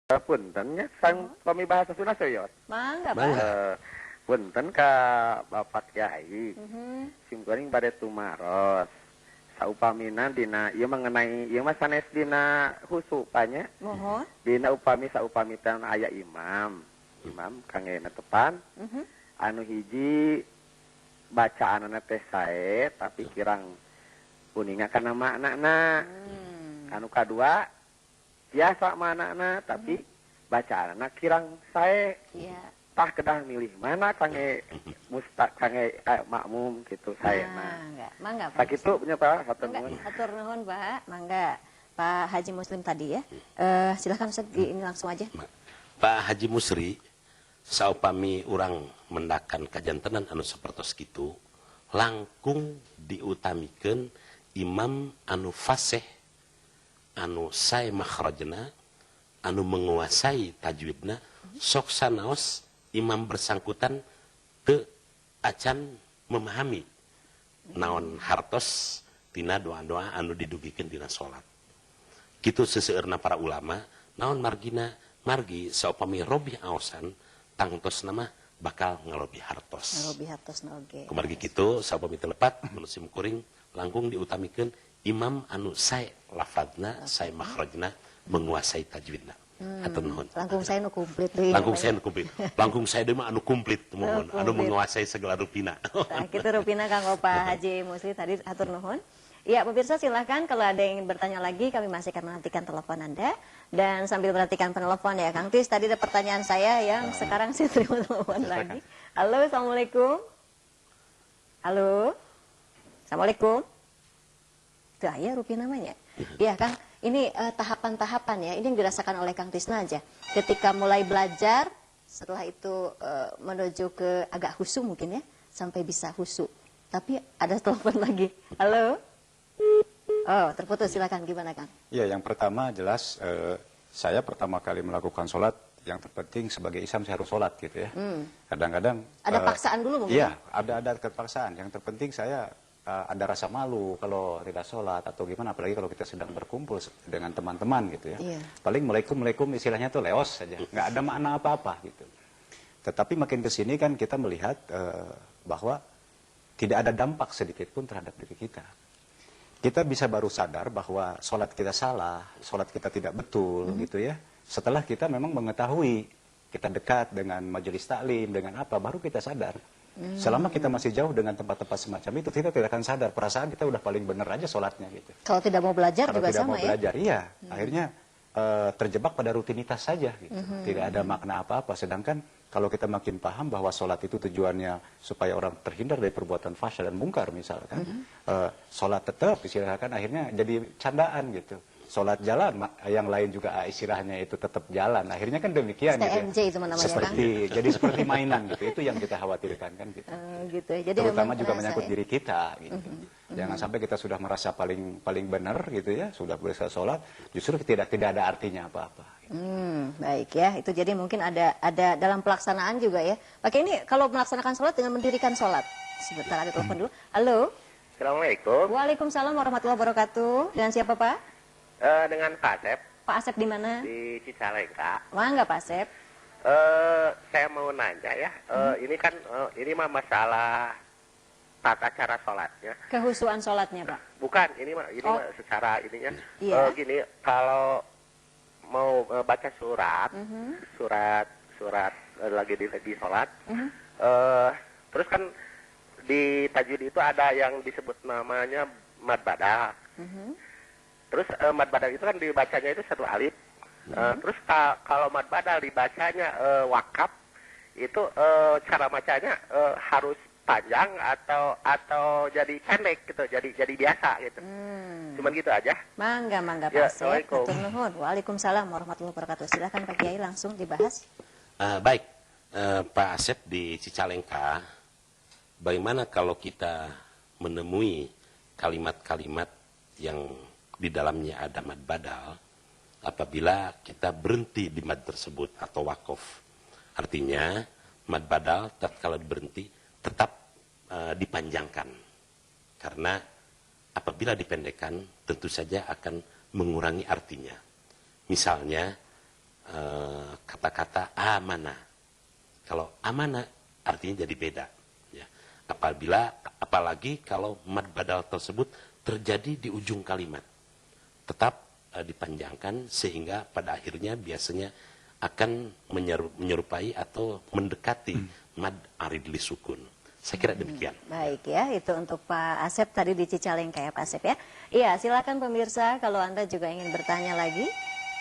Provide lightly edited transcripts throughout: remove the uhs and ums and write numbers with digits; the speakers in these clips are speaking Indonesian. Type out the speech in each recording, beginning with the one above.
Punten sang kami bahasa Sunda seyot. Mangga, Pak. Mangga. Punten ka Bapak Kyai. Sim kuring bade tumaros. Saupamina dina ieu mengenai ieu mah sanes dina husu panya. Mohon. Dina upami saupamitan aya imam. Imam kangge netepan. Anu hiji bacaanana teh sae tapi kirang kuninga kana maknana. Anu kadua biasa manana tapi bacaanana kirang sae. Iya. Tah kedah milih mana kangge makmum gitu saya nah. Mangga, Pak. Sakitu punya Pak, hatur Mangga, nuhun. hatur nuhun, Pak. Mangga. Pak Haji Muslim tadi ya. Silakan Ustaz, ini langsung aja. Pak Haji Musri saupami urang mendakan kajantenan anu sapertos kitu langkung diutamikeun imam anu fasih anu sae makhrajna anu menguasai tajwidna sok sanaos imam bersangkutan teu acan memahami naon hartos tina doa-doa anu didugikeun dina salat. Kitu seseueurna para ulama, naon margi saupami robih aosan tangtos nama bakal ngalobi hartos. Ngalobi hartos oge. Kumargi kitu saupami telepat musim kuring langkung diutamikeun imam anu sae lafadzna, sae makhrajna, menguasai tajwidna. Hatur nuhun. Langkung saya nu komplit deui. Langkung saya nu komplit. Langkung saya deui mah anu komplit mohon, anu menguasai segala rupina. Nah, kitu rupina kanggo Pak Haji Musli tadi hatur nuhun. Ya, pemirsa silahkan kalau ada yang ingin bertanya lagi, kami masih akan menantikan telepon Anda. Dan sambil perhatikan penelpon ya, Kang Tis, tadi ada pertanyaan saya yang sekarang saya terima telepon lagi. Halo, Assalamualaikum. Halo. Assalamualaikum. Tuh, ya Rupi namanya. Iya, Kang. Ini tahapan-tahapan ya, ini yang dirasakan oleh Kang Tisna aja. Ketika mulai belajar, setelah itu menuju ke agak husu mungkin ya, sampai bisa husu. Tapi ada telepon lagi. Halo. Oh, terputus, silakan gimana Kang? Ya, yang pertama jelas saya pertama kali melakukan sholat, yang terpenting sebagai Islam saya harus sholat gitu ya. Kadang-kadang ada paksaan dulu mungkin? Iya, ada kepaksaan. Yang terpenting saya ada rasa malu kalau tidak sholat atau gimana, apalagi kalau kita sedang berkumpul dengan teman-teman gitu ya. Iya. Paling melaikum istilahnya tuh leos saja, nggak ada makna apa-apa gitu. Tetapi makin kesini kan kita melihat bahwa tidak ada dampak sedikit pun terhadap diri kita. Kita bisa baru sadar bahwa sholat kita salah, sholat kita tidak betul gitu ya. Setelah kita memang mengetahui, kita dekat dengan majelis taklim, dengan apa, baru kita sadar. Selama kita masih jauh dengan tempat-tempat semacam itu, kita tidak akan sadar. Perasaan kita udah paling benar aja sholatnya gitu. Kalau tidak mau belajar Kalau juga tidak sama mau ya? belajar, iya. Akhirnya terjebak pada rutinitas saja gitu. Tidak ada makna apa-apa. Sedangkan kalau kita makin paham bahwa sholat itu tujuannya supaya orang terhindar dari perbuatan fahsya dan mungkar misalkan, sholat tetap istilahkan akhirnya jadi candaan gitu. Sholat jalan, yang lain juga istilahnya itu tetap jalan. Akhirnya kan demikian STMJ gitu. itu namanya Jadi seperti mainan gitu. Itu yang kita khawatirkan kan gitu. Gitu ya. Jadi Terutama memang juga terasa, menyangkut ya? diri kita gitu. Jangan sampai kita sudah merasa paling benar gitu ya, sudah bisa sholat, justru tidak ada artinya apa-apa. Baik ya, itu jadi mungkin ada dalam pelaksanaan juga ya. Pakai ini kalau melaksanakan sholat dengan mendirikan sholat. Sebentar ada telepon dulu. Halo. Assalamualaikum. Waalaikumsalam warahmatullahi wabarakatuh. Dengan siapa Pak? Dengan Pak Asep Pak Asep di mana? di Cicalengka. Mangga Pak Asep. Saya mau nanya ya, ini kan ini mah masalah tata cara sholatnya. Kehusuan sholatnya Pak. Bukan, ini mah secara ininya. Iya. Gini, kalau mau baca surat, surat lagi di sholat, terus kan di tajwid itu ada yang disebut namanya mad badal. Terus mad badal itu kan dibacanya itu satu alif. Terus kalau mad badal dibacanya wakaf, itu cara bacanya harus panjang atau jadi pendek gitu, jadi biasa gitu. Cuman gitu aja. Mangga Pak Ya, Asep. Assalamualaikum. Hatur nuhun. Waalaikumsalam warahmatullahi wabarakatuh. Silakan Pak Kiai langsung dibahas. Baik, Pak Asep di Cicalengka, bagaimana kalau kita menemui kalimat-kalimat yang di dalamnya ada mad badal, apabila kita berhenti di mad tersebut atau wakof. Artinya, mad badal tatkala berhenti tetap dipanjangkan. Karena apabila dipendekkan, tentu saja akan mengurangi artinya. Misalnya, kata-kata amanah. Kalau amanah artinya jadi beda. Ya. Apalagi kalau mad badal tersebut terjadi di ujung kalimat. Tetap dipanjangkan sehingga pada akhirnya biasanya akan menyerupai atau mendekati mad arid li sukun. Saya kira demikian. Baik ya, itu untuk Pak Asep tadi di Cicalengka ya Pak Asep ya. Iya, silakan pemirsa kalau Anda juga ingin bertanya lagi.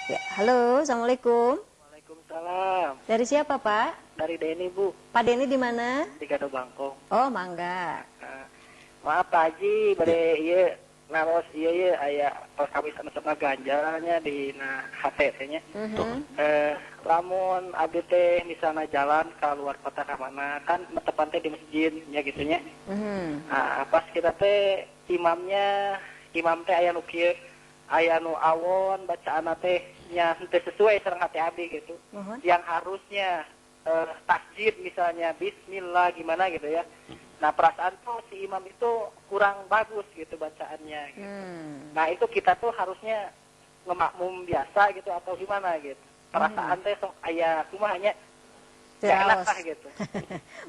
Ya, halo, Assalamualaikum. Waalaikumsalam. Dari siapa Pak? Dari Denny, Bu. Pak Denny di mana? Di Gado Bangkong. Oh, mangga. Maaf Pak Haji, bade ieu naros ieu aya pas kami sama-sama ganjalnya di HT nya. Lamun abdi teh misalnya jalan ke luar kota ka mana kan tepan teh di masjid nya gitu nya. Pas kita teh imam teh aya nu kieu, aya nu awon bacaan teh nya teu sesuai sareng hati abdi gitu. Yang harusnya tasjid misalnya bismillah gimana gitu ya. Nah perasaan tuh si imam itu kurang bagus gitu bacaannya gitu. Nah itu kita tuh harusnya ngemakmum biasa gitu atau gimana gitu. Perasaan teh sok aya kumahanya enak lah gitu.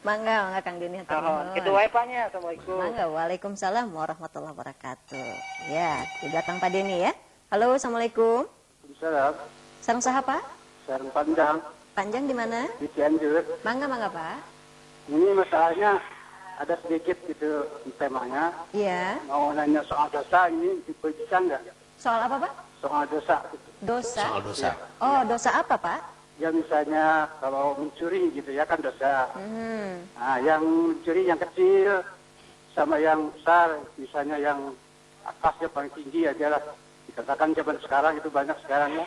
Mangga Kang Denny. Gitu wae Pak nya. Assalamualaikum. Mangga, waalaikumsalam warahmatullahi wabarakatuh. Ya, di belakang Pak Denny ya. Halo, Assalamualaikum. Waalaikumsalam. Sareng saha Pak? Sareng Panjang. Panjang di mana? Di Cianjur. Mangga Pak. Ini masalahnya ada sedikit gitu temanya. Iya. Mau nanya soal dosa ini bisa nggak? Soal apa Pak? Soal dosa. Dosa. Soal dosa. Oh, dosa apa Pak? Ya misalnya kalau mencuri gitu ya kan dosa. Nah yang mencuri yang kecil sama yang besar, misalnya yang atasnya paling tinggi aja lah. Dikatakan zaman sekarang itu banyak sekarang ya.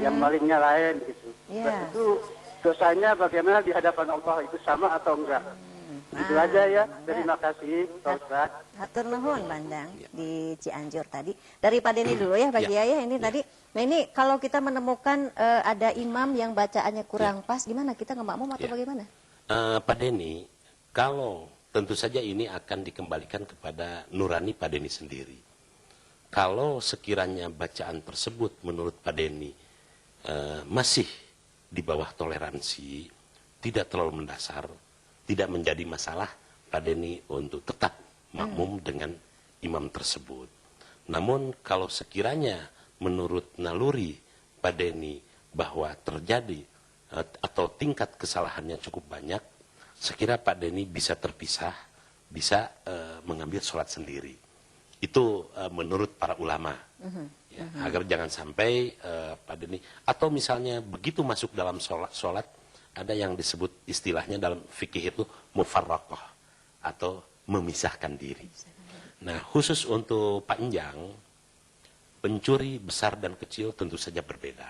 Yang malingnya lain gitu. Iya. Itu dosanya bagaimana di hadapan Allah itu sama atau enggak? Itu aja ya. Terima kasih Pak Ustaz. Hatur nuhun Bandang di Cianjur tadi. Dari Pak Denny dulu ya Pak Kiai ya. Ini tadi. Nah ini kalau kita menemukan ada imam yang bacaannya kurang pas, gimana? Kita ngemakmum atau bagaimana? Pak Denny, kalau tentu saja ini akan dikembalikan kepada nurani Pak Denny sendiri. Kalau sekiranya bacaan tersebut menurut Pak Denny masih di bawah toleransi, tidak terlalu mendasar, tidak menjadi masalah Pak Denny untuk tetap makmum dengan imam tersebut. Namun kalau sekiranya menurut naluri Pak Denny bahwa terjadi atau tingkat kesalahannya cukup banyak, sekira Pak Denny bisa terpisah, bisa mengambil sholat sendiri. Itu menurut para ulama. Ya, agar jangan sampai Pak Denny, atau misalnya begitu masuk dalam sholat, ada yang disebut istilahnya dalam fikih itu mufarraqah atau memisahkan diri. Nah, khusus untuk panjang, pencuri besar dan kecil tentu saja berbeda.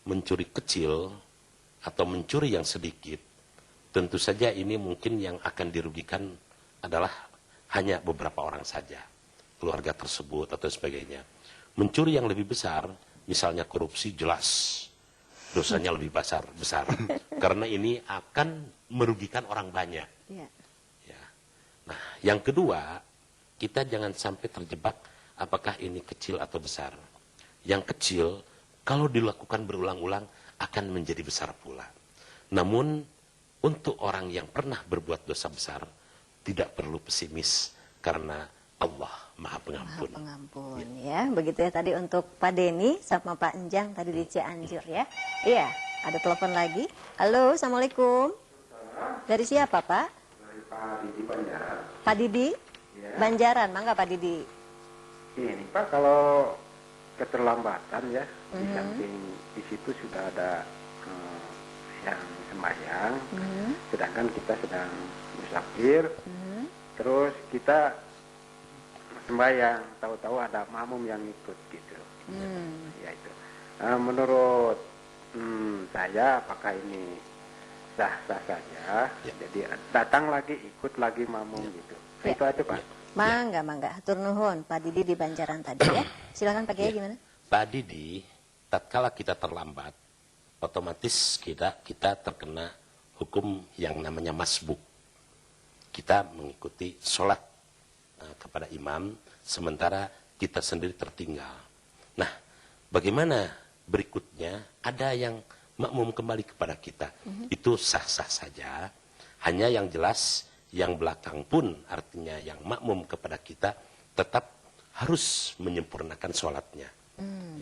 Mencuri kecil atau mencuri yang sedikit, tentu saja ini mungkin yang akan dirugikan adalah hanya beberapa orang saja, keluarga tersebut atau sebagainya. Mencuri yang lebih besar, misalnya korupsi, jelas dosanya lebih besar, karena ini akan merugikan orang banyak. Ya. Nah, yang kedua, kita jangan sampai terjebak apakah ini kecil atau besar. Yang kecil, kalau dilakukan berulang-ulang akan menjadi besar pula. Namun, untuk orang yang pernah berbuat dosa besar, tidak perlu pesimis karena Allah Maha Pengampun. Maha Pengampun ya. Begitu ya tadi untuk Pak Denny sama Pak Enjang tadi di Cianjur ya. Iya, ada telepon lagi. Halo, Assalamualaikum. Dari siapa Pak? Dari Pak Didi Banjaran. Pak Didi? Ya. Banjaran, mangga Pak Didi. Ini Pak, kalau keterlambatan ya, di samping di situ sudah ada yang sembahyang, sedangkan kita sedang musafir, terus kita sembahyang, tahu-tahu ada makmum yang ikut gitu. Ya itu. Menurut saya apakah ini sah-sah saja? Jadi datang lagi, ikut lagi makmum gitu. Ya. Itu aja Pak. Mangga. Hatur nuhun Pak Didi di Banjaran tadi ya. Silakan Pak Kiai gimana? Pak Didi, tatkala kita terlambat, otomatis kita terkena hukum yang namanya masbuk. Kita mengikuti sholat kepada imam, sementara kita sendiri tertinggal. Nah, bagaimana berikutnya? Ada yang makmum kembali kepada kita. Itu sah-sah saja. Hanya yang jelas, yang belakang pun artinya yang makmum kepada kita tetap harus menyempurnakan sholatnya.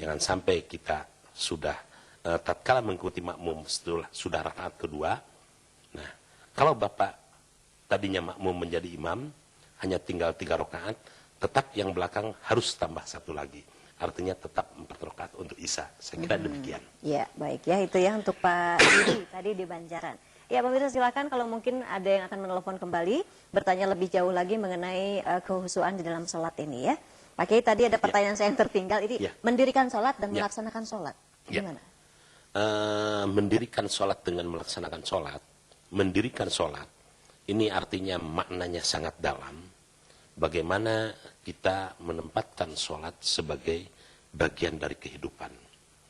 Jangan sampai kita sudah tatkala mengikuti makmum sudah rakaat kedua. Nah, kalau Bapak tadinya makmum menjadi imam, hanya tinggal 3 rakaat, tetap yang belakang harus tambah 1 lagi. Artinya tetap 4 rakaat untuk Isya. Saya kira demikian. Ya, baik ya. Itu ya untuk Pak Didi tadi di Banjaran. Ya, pemirsa silakan kalau mungkin ada yang akan menelpon kembali, bertanya lebih jauh lagi mengenai kehusuan di dalam sholat ini ya. Pak Kiai, tadi ada pertanyaan saya yang tertinggal. Ini mendirikan sholat dan melaksanakan sholat. Gimana? Mendirikan sholat dengan melaksanakan sholat, mendirikan sholat, ini artinya maknanya sangat dalam. Bagaimana kita menempatkan sholat sebagai bagian dari kehidupan.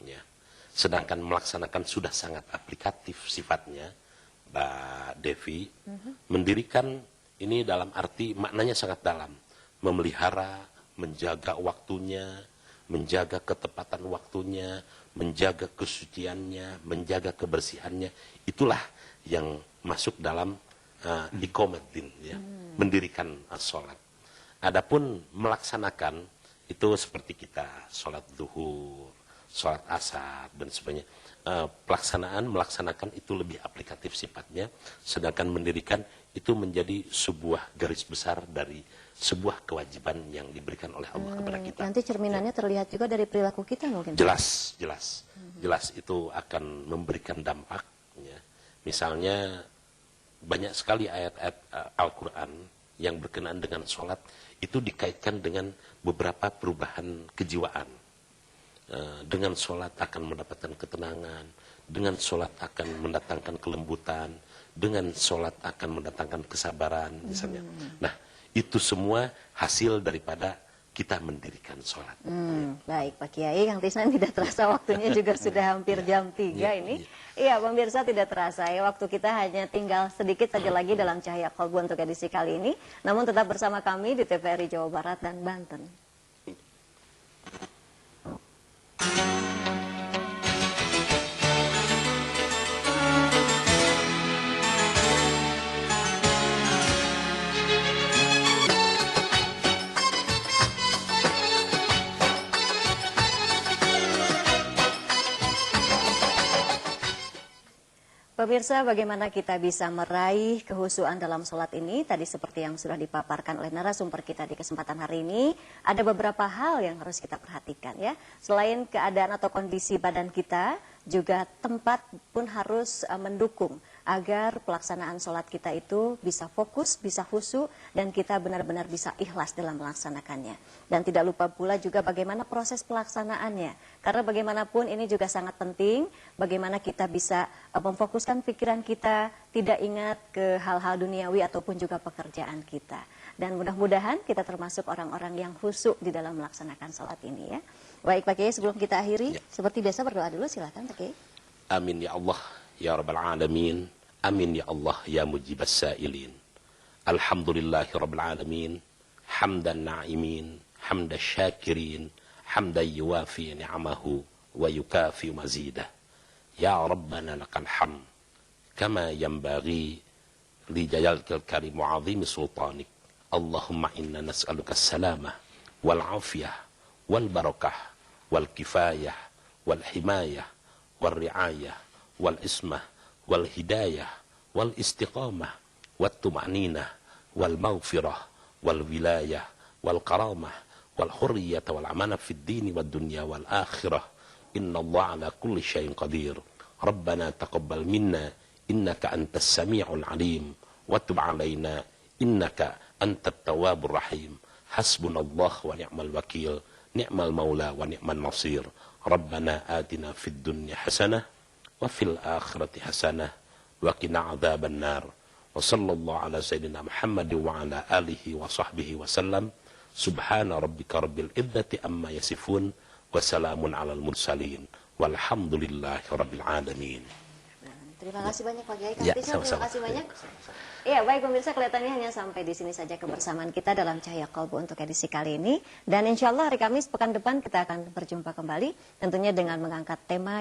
Ya. Sedangkan melaksanakan sudah sangat aplikatif sifatnya, Mbak Devi. Mendirikan ini dalam arti maknanya sangat dalam. Memelihara, menjaga waktunya, menjaga ketepatan waktunya, menjaga kesuciannya, menjaga kebersihannya. Itulah yang masuk dalam iqamatin, ya, mendirikan sholat. Adapun melaksanakan itu seperti kita sholat zuhur, sholat asar dan sebagainya. Melaksanakan itu lebih aplikatif sifatnya, sedangkan mendirikan itu menjadi sebuah garis besar dari sebuah kewajiban yang diberikan oleh Allah kepada kita. Nanti cerminannya terlihat juga dari perilaku kita mungkin. Jelas itu akan memberikan dampak. Ya. Misalnya banyak sekali ayat-ayat Al-Quran yang berkenaan dengan sholat itu dikaitkan dengan beberapa perubahan kejiwaan. Dengan sholat akan mendapatkan ketenangan, dengan sholat akan mendatangkan kelembutan, dengan sholat akan mendatangkan kesabaran misalnya. Nah, itu semua hasil daripada kita mendirikan sholat. Baik Pak Kiai, Kang Tisna tidak terasa waktunya juga sudah hampir jam 3 ini. Iya pemirsa, tidak terasa ya, waktu kita hanya tinggal sedikit saja lagi dalam Cahaya Qalbu untuk edisi kali ini. Namun tetap bersama kami di TVRI Jawa Barat dan Banten. Pemirsa, bagaimana kita bisa meraih kehusuan dalam sholat ini? Tadi seperti yang sudah dipaparkan oleh narasumber kita di kesempatan hari ini, ada beberapa hal yang harus kita perhatikan ya. Selain keadaan atau kondisi badan kita, juga tempat pun harus mendukung agar pelaksanaan sholat kita itu bisa fokus, bisa khusyuk, dan kita benar-benar bisa ikhlas dalam melaksanakannya. Dan tidak lupa pula juga bagaimana proses pelaksanaannya. Karena bagaimanapun ini juga sangat penting, bagaimana kita bisa memfokuskan pikiran kita, tidak ingat ke hal-hal duniawi ataupun juga pekerjaan kita. Dan mudah-mudahan kita termasuk orang-orang yang khusyuk di dalam melaksanakan sholat ini ya. Baik Pak Kiai, sebelum kita akhiri, seperti biasa berdoa dulu, silakan Pak Kiai. Amin ya Allah, ya Rabbal Alamin. Amin ya Allah, ya Mujibas Sa'ilin. Alhamdulillahi Rabbil Alamin. Hamdan na'imin, hamdan syakirin, hamdan yuwafi ni'amahu, wa yukafi mazidah. Ya Rabbana lakal hamd, kama yanbaghi li jalalkal karim wa azimi sultanik. Allahumma inna nas'aluka salamah, wal afiyah, wal barakah, wal kifayah, wal himayah, wal riayah, wal ismah, wal hidayah, wal istiqamah, wal tuma'ninah, wal maghfirah, wal wilayah, wal karamah, wal hurriyata, wal amanah fid dini wal dunya wal akhirah. Inna Allah ala kulli syai'in qadir. Rabbana taqabbal minna, innaka antas sami'ul alim, wa tub alaina, innaka antat tawwabur rahim. Hasbunallah wa ni'mal wakil, ni'mal maula wa ni'mal nasir. Rabbana atina fid dunya hasanah wa fil akhirati hasanah wa qina adzaban nar. Wa sallallahu ala sayyidina Muhammad wa ala alihi wa sahbihi wa sallam. Subhana rabbika rabbil izzati amma yasifun wa salamun alal mursalin walhamdulillahi rabbil alamin. Terima kasih banyak Pak Kiai. Ya, terima kasih banyak. Iya, baik pemirsa, kelihatannya hanya sampai di sini saja kebersamaan kita dalam Cahaya Qalbu untuk edisi kali ini. Dan insya Allah hari Kamis pekan depan kita akan berjumpa kembali, tentunya dengan mengangkat tema